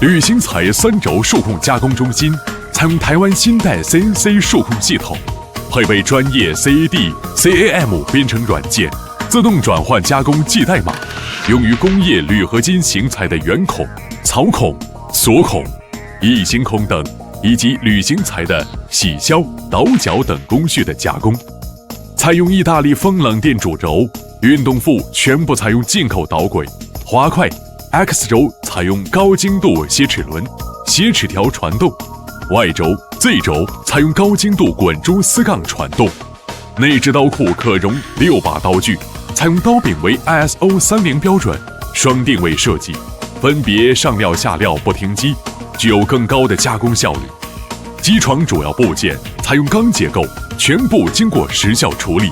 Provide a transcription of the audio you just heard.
旅行彩3轴数控加工中心采用台湾新代 CNC 数控系统，配备专业 CAD、CAM 编程软件，自动转换加工记代码，用于工业铝合金型材的圆孔、槽孔、锁孔、异形孔等，以及铝型材的洗削、倒角等工序的加工。采用意大利风冷电主轴，运动副全部采用进口导轨，滑块 X 轴采用高精度斜齿轮、斜齿条传动，Y 轴、Z 轴采用高精度滚珠丝杠传动。内置刀库可容6把刀具，采用刀柄为 ISO 30标准，双定位设计，分别上料下料不停机，具有更高的加工效率。机床主要部件采用钢结构，全部经过时效处理。